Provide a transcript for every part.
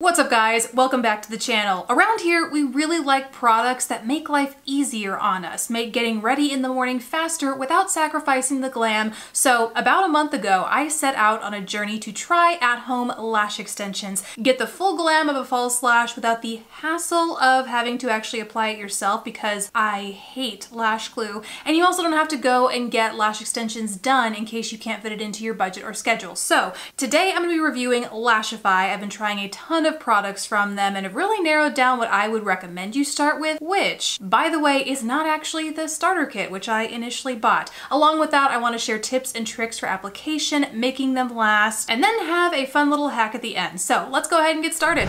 What's up guys? Welcome back to the channel. Around here, we really like products that make life easier on us, make getting ready in the morning faster without sacrificing the glam. So about a month ago, I set out on a journey to try at-home lash extensions, get the full glam of a false lash without the hassle of having to actually apply it yourself because I hate lash glue. And you also don't have to go and get lash extensions done in case you can't fit it into your budget or schedule. So today I'm going to be reviewing Lashify. I've been trying a ton of products from them and have really narrowed down what I would recommend you start with, which, by the way, is not actually the starter kit, which I initially bought. Along with that, I want to share tips and tricks for application, making them last, and then have a fun little hack at the end. So let's go ahead and get started.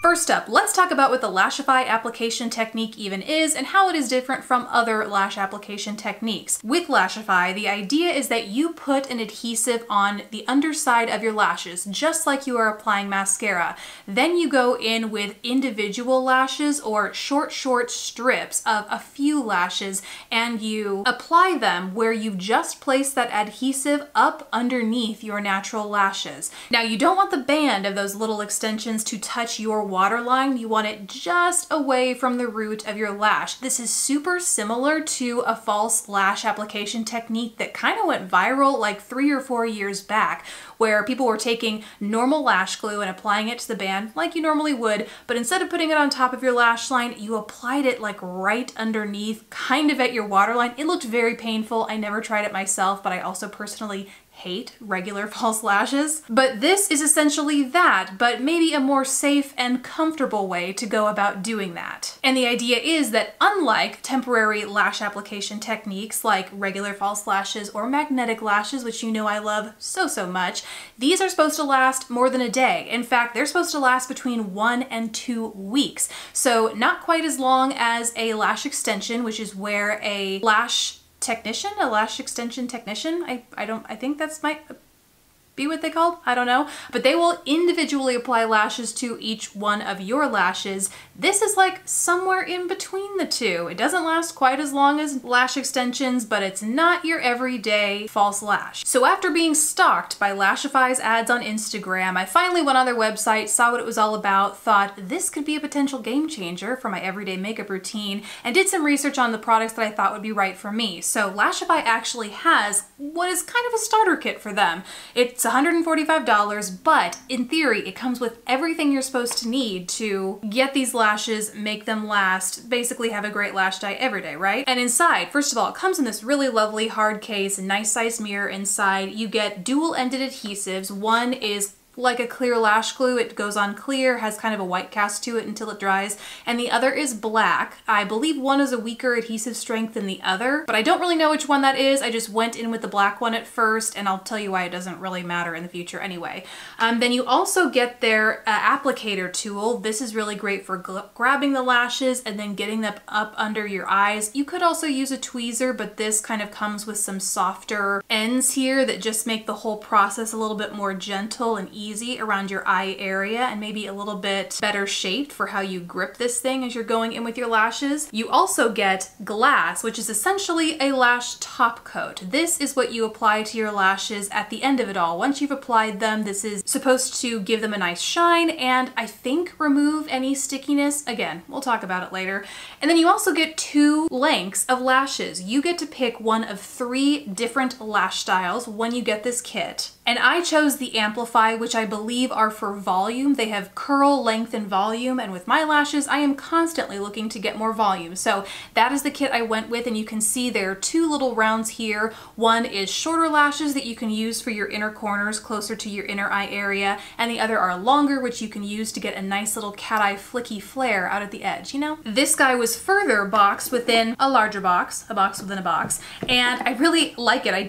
First up, let's talk about what the Lashify application technique even is and how it is different from other lash application techniques. With Lashify, the idea is that you put an adhesive on the underside of your lashes, just like you are applying mascara. Then you go in with individual lashes or short strips of a few lashes and you apply them where you've just placed that adhesive up underneath your natural lashes. Now, you don't want the band of those little extensions to touch your waterline. You want it just away from the root of your lash. This is super similar to a false lash application technique that kind of went viral like 3 or 4 years back, where people were taking normal lash glue and applying it to the band like you normally would, but instead of putting it on top of your lash line, you applied it like right underneath, kind of at your waterline. It looked very painful. I never tried it myself, but I also personally hate regular false lashes. But this is essentially that, but maybe a more safe and comfortable way to go about doing that. And the idea is that unlike temporary lash application techniques like regular false lashes or magnetic lashes, which you know I love so much, these are supposed to last more than a day. In fact, they're supposed to last between 1 and 2 weeks. So not quite as long as a lash extension, which is where a lash extension technician, I think that's might be what they called? I don't know. But they will individually apply lashes to each one of your lashes. This is like somewhere in between the two. It doesn't last quite as long as lash extensions, but it's not your everyday false lash. So after being stalked by Lashify's ads on Instagram, I finally went on their website, saw what it was all about, thought this could be a potential game changer for my everyday makeup routine, and did some research on the products that I thought would be right for me. So Lashify actually has what is kind of a starter kit for them. It's $145, but in theory, it comes with everything you're supposed to need to get these lashes, make them last, basically have a great lash dye every day, right? And inside, first of all, it comes in this really lovely hard case, nice sized mirror inside. You get dual-ended adhesives. One is like a clear lash glue. It goes on clear, has kind of a white cast to it until it dries, and the other is black. I believe one is a weaker adhesive strength than the other, but I don't really know which one that is. I just went in with the black one at first, and I'll tell you why it doesn't really matter in the future anyway. Then you also get their applicator tool. This is really great for grabbing the lashes and then getting them up under your eyes. You could also use a tweezer, but this kind of comes with some softer ends here that just make the whole process a little bit more gentle and easy around your eye area, and maybe a little bit better shaped for how you grip this thing as you're going in with your lashes. You also get glass, which is essentially a lash top coat. This is what you apply to your lashes at the end of it all. Once you've applied them, this is supposed to give them a nice shine and I think remove any stickiness. Again, we'll talk about it later. And then you also get 2 lengths of lashes. You get to pick one of 3 different lash styles when you get this kit. And I chose the Amplify, which I believe are for volume. They have curl, length, and volume, and with my lashes, I am constantly looking to get more volume. So that is the kit I went with, and you can see there are 2 little rounds here. One is shorter lashes that you can use for your inner corners, closer to your inner eye area, and the other are longer, which you can use to get a nice little cat eye flicky flare out at the edge, you know? This guy was further boxed within a larger box, a box within a box, and I really like it. I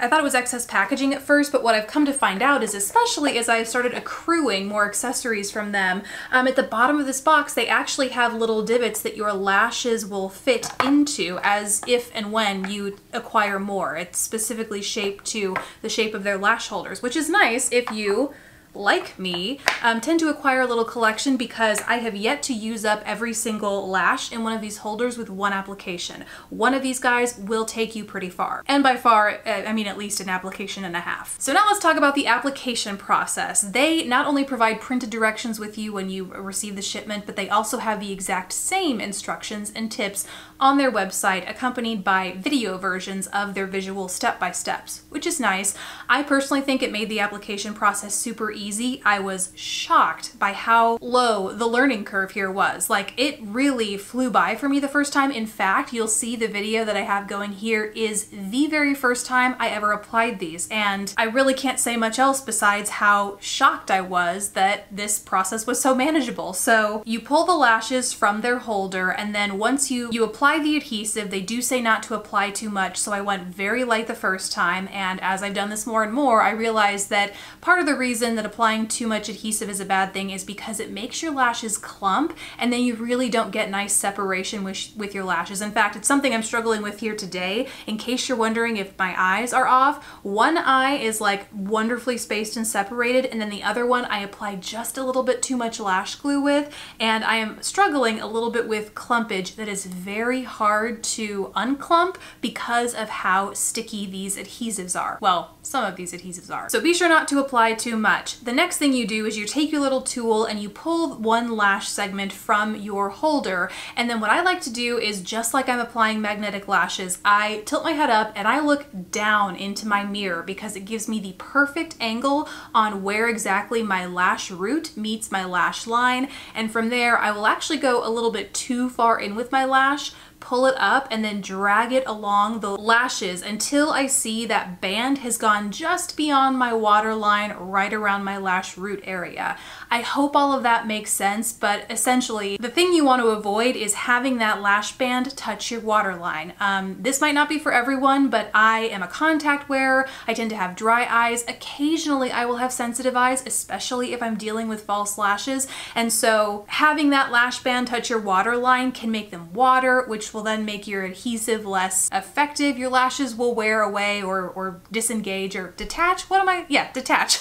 thought it was excess packaging at first, but what I've come to find out is, especially as I've started accruing more accessories from them, at the bottom of this box they actually have little divots that your lashes will fit into as if and when you acquire more. It's specifically shaped to the shape of their lash holders, which is nice if you like me, tend to acquire a little collection because I have yet to use up every single lash in one of these holders with one application. One of these guys will take you pretty far. And by far, I mean at least an application and a half. So now let's talk about the application process. They not only provide printed directions with you when you receive the shipment, but they also have the exact same instructions and tips on their website, accompanied by video versions of their visual step-by-steps, which is nice. I personally think it made the application process super easy. I was shocked by how low the learning curve here was. Like, it really flew by for me the first time. In fact, you'll see the video that I have going here is the very first time I ever applied these, and I really can't say much else besides how shocked I was that this process was so manageable. So you pull the lashes from their holder, and then once you apply the adhesive, they do say not to apply too much, so I went very light the first time, and as I've done this more and more, I realized that part of the reason that applying too much adhesive is a bad thing is because it makes your lashes clump, and then you really don't get nice separation with your lashes. In fact, it's something I'm struggling with here today. In case you're wondering if my eyes are off, one eye is like wonderfully spaced and separated, and then the other one I applied just a little bit too much lash glue with, and I am struggling a little bit with clumpage that is very hard to unclump because of how sticky these adhesives are. Well, some of these adhesives are. So be sure not to apply too much. The next thing you do is you take your little tool and you pull one lash segment from your holder, and then what I like to do is, just like I'm applying magnetic lashes, I tilt my head up and I look down into my mirror because it gives me the perfect angle on where exactly my lash root meets my lash line, and from there I will actually go a little bit too far in with my lash, pull it up, and then drag it along the lashes until I see that band has gone just beyond my waterline, right around my lash root area. I hope all of that makes sense, but essentially the thing you want to avoid is having that lash band touch your waterline. This might not be for everyone, but I am a contact wearer. I tend to have dry eyes. Occasionally I will have sensitive eyes, especially if I'm dealing with false lashes, and so having that lash band touch your waterline can make them water, which will then make your adhesive less effective. Your lashes will wear away or disengage or detach. Detach.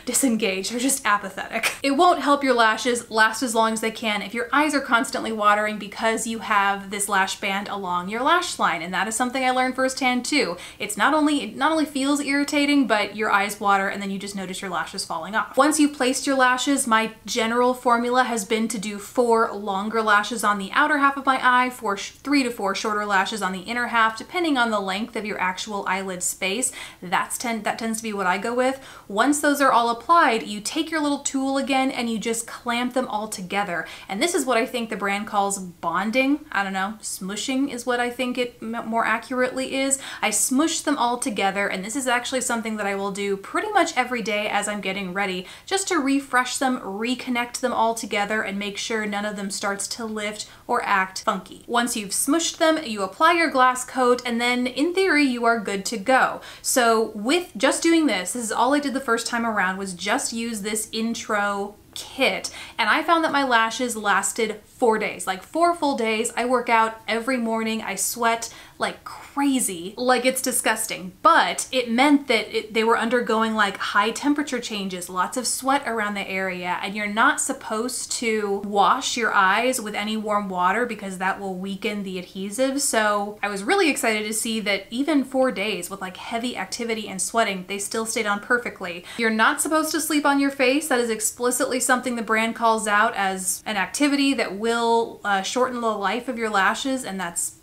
Disengage. They're just apathetic. It won't help your lashes last as long as they can if your eyes are constantly watering because you have this lash band along your lash line, and that is something I learned firsthand too. It not only feels irritating, but your eyes water and then you just notice your lashes falling off. Once you've placed your lashes, my general formula has been to do 4 longer lashes on the outer half of my eye, 3 to 4 shorter lashes on the inner half, depending on the length of your actual eyelid space. That tends to be what I go with. Once those are all applied, you take your little tool again and you just clamp them all together. And this is what I think the brand calls bonding. I don't know, smushing is what I think it more accurately is. I smush them all together, and this is actually something that I will do pretty much every day as I'm getting ready, just to refresh them, reconnect them all together, and make sure none of them starts to lift or act funky. Once you've smushed them, you apply your glass coat, and then in theory you are good to go. So with just doing this is all I did the first time around, was just use this intro kit, and I found that my lashes lasted 4 days, like 4 full days. I work out every morning, I sweat like crazy, like it's disgusting, but it meant that they were undergoing like high temperature changes, lots of sweat around the area, and you're not supposed to wash your eyes with any warm water because that will weaken the adhesive. So I was really excited to see that even 4 days with like heavy activity and sweating, they still stayed on perfectly. You're not supposed to sleep on your face. That is explicitly something the brand calls out as an activity that will shorten the life of your lashes, and that's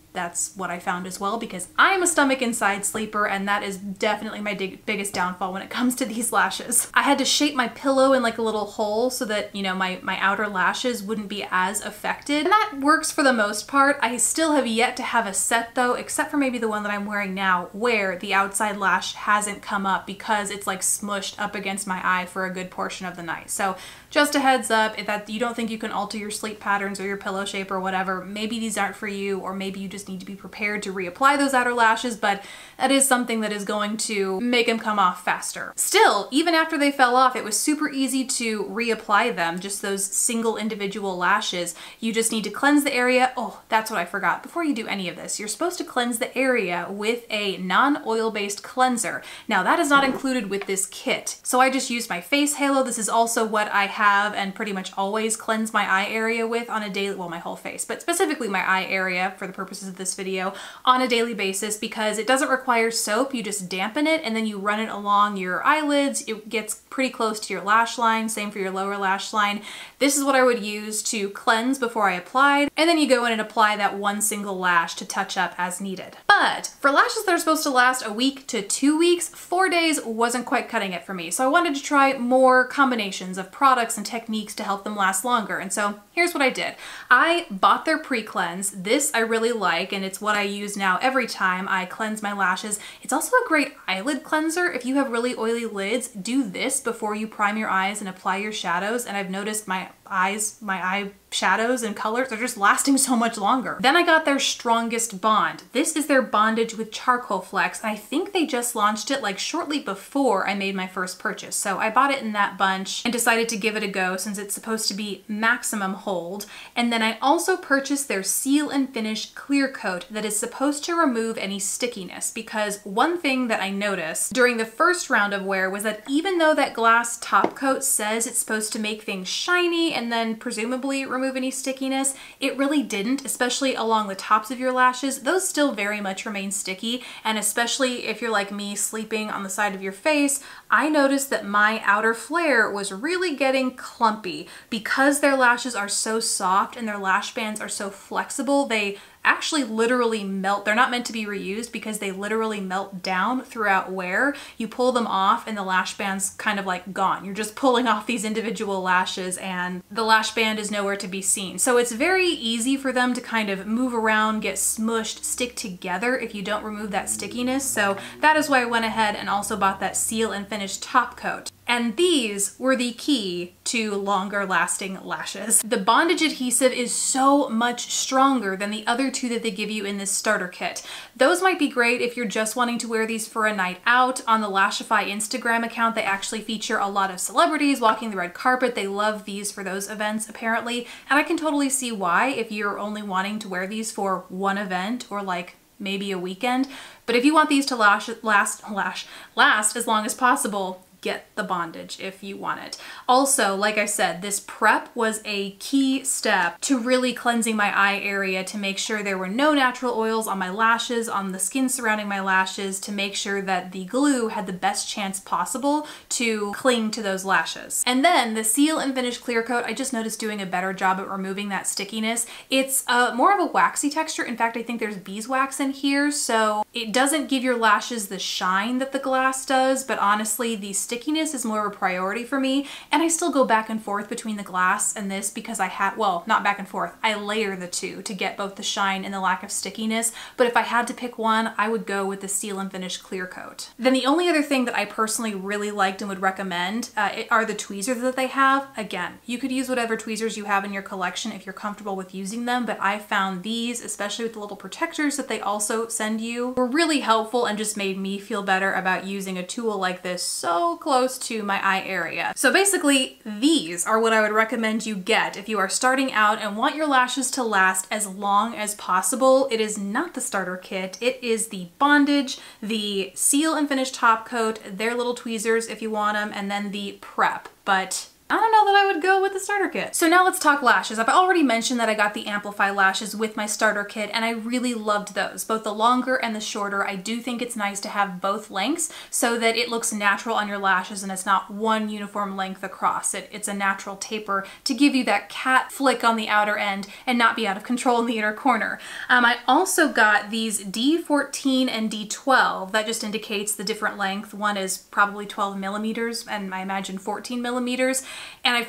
what I found as well, because I'm a stomach inside sleeper, and that is definitely my biggest downfall when it comes to these lashes. I had to shape my pillow in like a little hole so that, you know, my outer lashes wouldn't be as affected, and that works for the most part. I still have yet to have a set though, except for maybe the one that I'm wearing now, where the outside lash hasn't come up because it's like smushed up against my eye for a good portion of the night. So just a heads up, if you don't think you can alter your sleep patterns or your pillow shape or whatever, maybe these aren't for you, or maybe you just just need to be prepared to reapply those outer lashes, but that is something that is going to make them come off faster. Still, even after they fell off, it was super easy to reapply them, just those single individual lashes. You just need to cleanse the area. Oh, that's what I forgot. Before you do any of this, you're supposed to cleanse the area with a non-oil-based cleanser. Now, that is not included with this kit. So I just used my face halo. This is also what I have and pretty much always cleanse my eye area with on a daily, well, my whole face, but specifically my eye area for the purposes of this video on a daily basis, because it doesn't require soap. You just dampen it and then you run it along your eyelids. It gets pretty close to your lash line. Same for your lower lash line. This is what I would use to cleanse before I applied. And then you go in and apply that one single lash to touch up as needed. But for lashes that are supposed to last a week to 2 weeks, 4 days wasn't quite cutting it for me. So I wanted to try more combinations of products and techniques to help them last longer. And so here's what I did. I bought their pre-cleanse. This I really like, and it's what I use now every time I cleanse my lashes. It's also a great eyelid cleanser. If you have really oily lids, do this before you prime your eyes and apply your shadows. And I've noticed my eye shadows and colors are just lasting so much longer. Then I got their Strongest Bond. This is their bondage with charcoal flex. I think they just launched it like shortly before I made my first purchase. So I bought it in that bunch and decided to give it a go since it's supposed to be maximum hold. And then I also purchased their Seal and Finish Clear Coat that is supposed to remove any stickiness, because one thing that I noticed during the first round of wear was that even though that glass top coat says it's supposed to make things shiny and then presumably remove any stickiness, it really didn't, especially along the tops of your lashes. Those still very much remain sticky, and especially if you're like me sleeping on the side of your face, I noticed that my outer flare was really getting clumpy. Because their lashes are so soft and their lash bands are so flexible, they actually literally melt. They're not meant to be reused because they literally melt down throughout wear. You pull them off and the lash band's kind of like gone. You're just pulling off these individual lashes and the lash band is nowhere to be seen. So it's very easy for them to kind of move around, get smushed, stick together if you don't remove that stickiness. So that is why I went ahead and also bought that Seal and Finish top coat. And these were the key to longer lasting lashes. The bondage adhesive is so much stronger than the other two that they give you in this starter kit. Those might be great if you're just wanting to wear these for a night out. On the Lashify Instagram account, they actually feature a lot of celebrities walking the red carpet. They love these for those events apparently. And I can totally see why if you're only wanting to wear these for one event or like maybe a weekend. But if you want these to last as long as possible, get the bondage if you want it. Also, like I said, this prep was a key step to really cleansing my eye area to make sure there were no natural oils on my lashes, on the skin surrounding my lashes, to make sure that the glue had the best chance possible to cling to those lashes. And then the Seal and Finish Clear Coat, I just noticed doing a better job at removing that stickiness. It's more of a waxy texture. In fact, I think there's beeswax in here, so it doesn't give your lashes the shine that the glass does, but honestly, the stickiness is more of a priority for me, and I still go back and forth between the glass and this because I had, well, not back and forth, I layer the two to get both the shine and the lack of stickiness, but if I had to pick one, I would go with the Seal and Finish Clear Coat. Then the only other thing that I personally really liked and would recommend are the tweezers that they have. Again, you could use whatever tweezers you have in your collection if you're comfortable with using them, but I found these, especially with the little protectors that they also send you, were really helpful and just made me feel better about using a tool like this so close to my eye area. So basically, these are what I would recommend you get if you are starting out and want your lashes to last as long as possible. It is not the starter kit. It is the bondage, the Seal and Finish top coat, their little tweezers if you want them, and then the prep. But I don't know that I would go with the starter kit. So now let's talk lashes. I've already mentioned that I got the Amplify lashes with my starter kit and I really loved those, both the longer and the shorter. I do think it's nice to have both lengths so that it looks natural on your lashes and it's not one uniform length across. It's a natural taper to give you that cat flick on the outer end and not be out of control in the inner corner. I also got these D14 and D12. That just indicates the different length. One is probably 12 millimeters and I imagine 14 millimeters. And I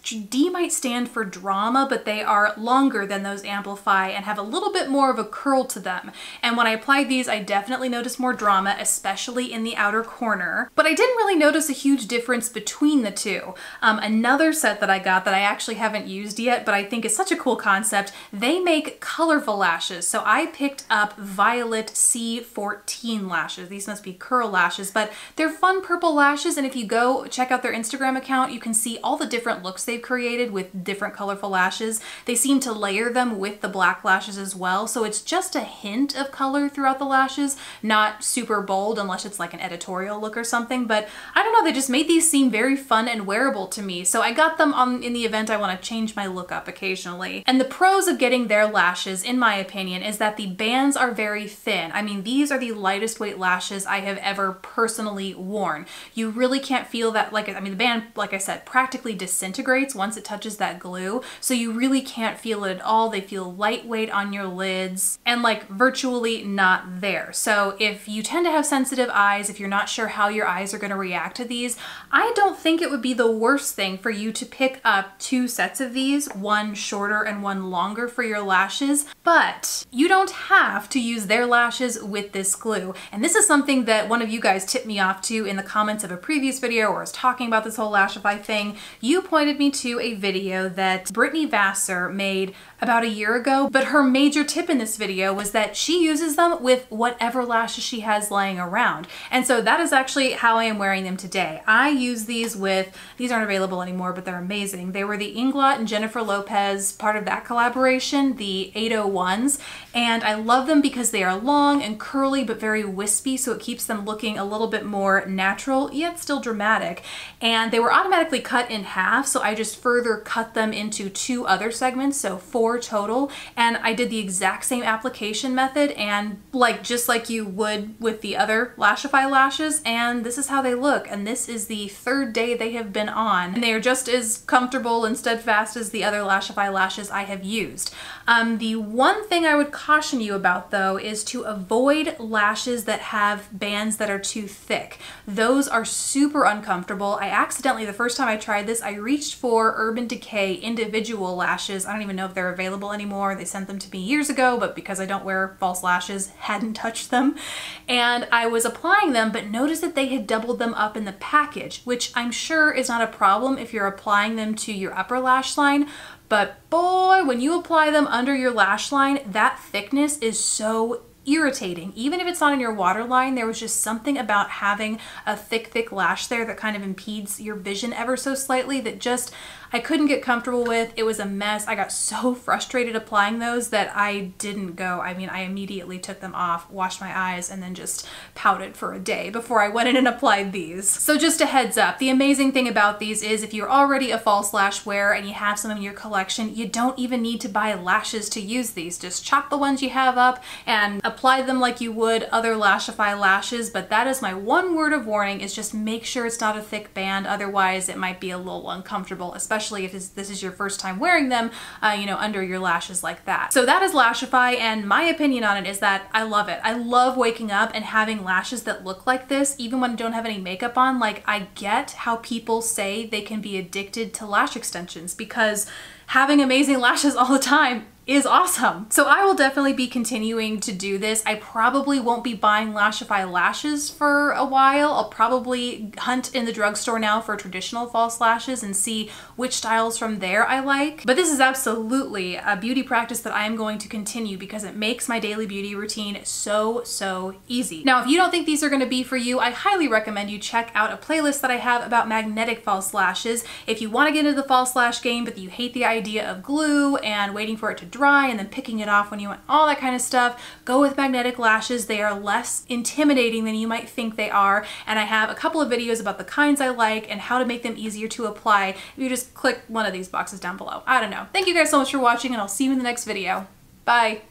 D might stand for drama, but they are longer than those Amplify and have a little bit more of a curl to them. And when I applied these, I definitely noticed more drama, especially in the outer corner. But I didn't really notice a huge difference between the two. Another set that I got that I actually haven't used yet, but I think is such a cool concept, they make colorful lashes. So I picked up Violet C14 lashes. These must be curl lashes, but they're fun purple lashes. And if you go check out their Instagram account, you can see all the different looks they've created with different colorful lashes. They seem to layer them with the black lashes as well. So it's just a hint of color throughout the lashes, not super bold unless it's like an editorial look or something. But I don't know, they just made these seem very fun and wearable to me. So I got them in the event I want to change my look up occasionally. And the pros of getting their lashes, in my opinion, is that the bands are very thin. I mean, these are the lightest weight lashes I have ever personally worn. You really can't feel that, the band, like I said, practically disintegrates once it touches that glue. So you really can't feel it at all. They feel lightweight on your lids and like virtually not there. So if you tend to have sensitive eyes, if you're not sure how your eyes are going to react to these, I don't think it would be the worst thing for you to pick up 2 sets of these, one shorter and one longer for your lashes, but you don't have to use their lashes with this glue. And this is something that one of you guys tipped me off to in the comments of a previous video where I was talking about this whole Lashify thing. You pointed me to a video that Brittany Vassar made about a year ago, but her major tip in this video was that she uses them with whatever lashes she has laying around. And so that is actually how I am wearing them today. I use these with, these aren't available anymore, but they're amazing. They were the Inglot and Jennifer Lopez part of that collaboration, the 801s, and I love them because they are long and curly but very wispy, so it keeps them looking a little bit more natural, yet still dramatic. And they were automatically cut in half, so I just further cut them into 2 other segments, so 4 total, and I did the exact same application method and just like you would with the other Lashify lashes, and this is how they look. And this is the 3rd day they have been on, and they are just as comfortable and steadfast as the other Lashify lashes I have used. The one thing I would caution you about though is to avoid lashes that have bands that are too thick. Those are super uncomfortable. I accidentally, the first time I tried this, I reached for Urban Decay individual lashes. I don't even know if they're available anymore. They sent them to me years ago, but because I don't wear false lashes, hadn't touched them. And I was applying them, but noticed that they had doubled them up in the package, which I'm sure is not a problem if you're applying them to your upper lash line. But boy, when you apply them under your lash line, that thickness is so irritating. Even if it's not in your waterline, there was just something about having a thick lash there that kind of impedes your vision ever so slightly that just I couldn't get comfortable with. It was a mess. I got so frustrated applying those that I didn't go. I mean, I immediately took them off, washed my eyes, and then just pouted for a day before I went in and applied these. So just a heads up, the amazing thing about these is if you're already a false lash wearer and you have some in your collection, you don't even need to buy lashes to use these. Just chop the ones you have up and apply them like you would other Lashify lashes. But that is my one word of warning, is just make sure it's not a thick band. Otherwise it might be a little uncomfortable, especially if this is your first time wearing them, you know, under your lashes like that. So that is Lashify, and my opinion on it is that I love it. I love waking up and having lashes that look like this, even when I don't have any makeup on. Like, I get how people say they can be addicted to lash extensions because having amazing lashes all the time is awesome. So I will definitely be continuing to do this. I probably won't be buying Lashify lashes for a while. I'll probably hunt in the drugstore now for traditional false lashes and see which styles from there I like. But this is absolutely a beauty practice that I am going to continue because it makes my daily beauty routine so easy. Now, if you don't think these are gonna be for you, I highly recommend you check out a playlist that I have about magnetic false lashes. If you wanna get into the false lash game, but you hate the idea of glue and waiting for it to dry and then picking it off when you want all that kind of stuff, go with magnetic lashes. They are less intimidating than you might think they are, and I have a couple of videos about the kinds I like and how to make them easier to apply if you just click one of these boxes down below. I don't know. Thank you guys so much for watching, and I'll see you in the next video. Bye!